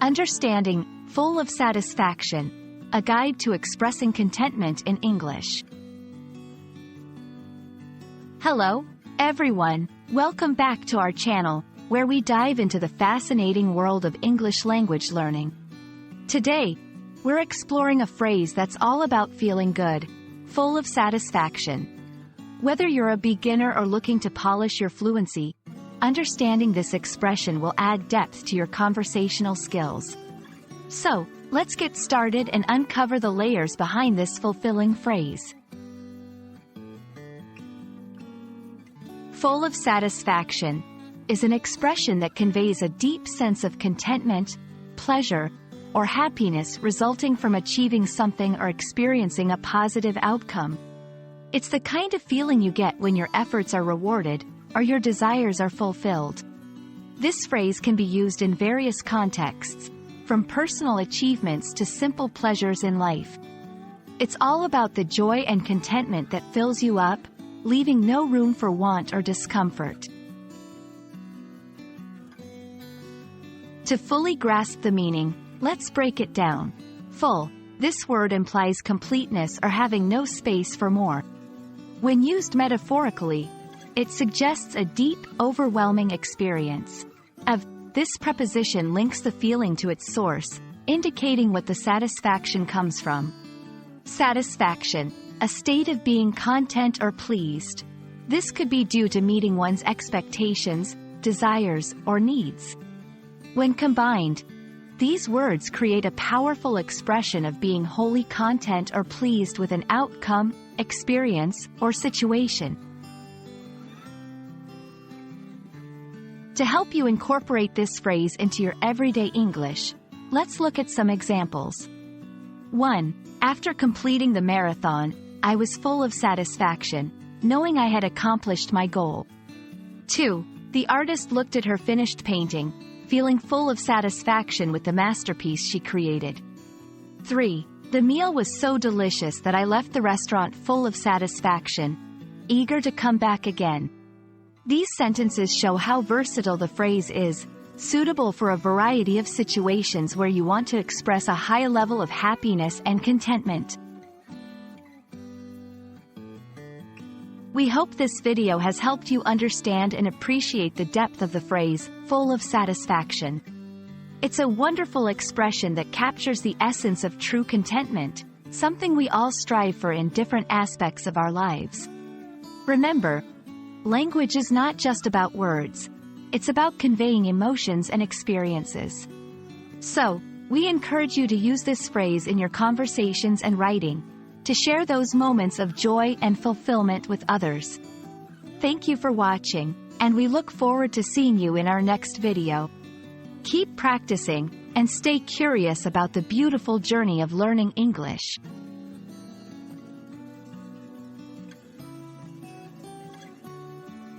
Understanding, full of satisfaction. A guide to expressing contentment in English. Hello, everyone. Welcome back to our channel, where we dive into the fascinating world of English language learning. Today, we're exploring a phrase that's all about feeling good, full of satisfaction. Whether you're a beginner or looking to polish your fluency, understanding this expression will add depth to your conversational skills. So, let's get started and uncover the layers behind this fulfilling phrase. Full of satisfaction is an expression that conveys a deep sense of contentment, pleasure, or happiness resulting from achieving something or experiencing a positive outcome. It's the kind of feeling you get when your efforts are rewarded or your desires are fulfilled. This phrase can be used in various contexts, from personal achievements to simple pleasures in life. It's all about the joy and contentment that fills you up, leaving no room for want or discomfort. To fully grasp the meaning, let's break it down. Full. This word implies completeness or having no space for more. When used metaphorically, it suggests a deep, overwhelming experience. This preposition links the feeling to its source, indicating what the satisfaction comes from. Satisfaction, a state of being content or pleased. This could be due to meeting one's expectations, desires, or needs. When combined, these words create a powerful expression of being wholly content or pleased with an outcome, experience, or situation. To help you incorporate this phrase into your everyday English, let's look at some examples. 1. After completing the marathon, I was full of satisfaction, knowing I had accomplished my goal. 2. The artist looked at her finished painting, feeling full of satisfaction with the masterpiece she created. 3. The meal was so delicious that I left the restaurant full of satisfaction, eager to come back again. These sentences show how versatile the phrase is, suitable for a variety of situations where you want to express a high level of happiness and contentment. We hope this video has helped you understand and appreciate the depth of the phrase, full of satisfaction. It's a wonderful expression that captures the essence of true contentment, something we all strive for in different aspects of our lives. Remember, language is not just about words. It's about conveying emotions and experiences. So, we encourage you to use this phrase in your conversations and writing, to share those moments of joy and fulfillment with others. Thank you for watching, and we look forward to seeing you in our next video. Keep practicing, and stay curious about the beautiful journey of learning English.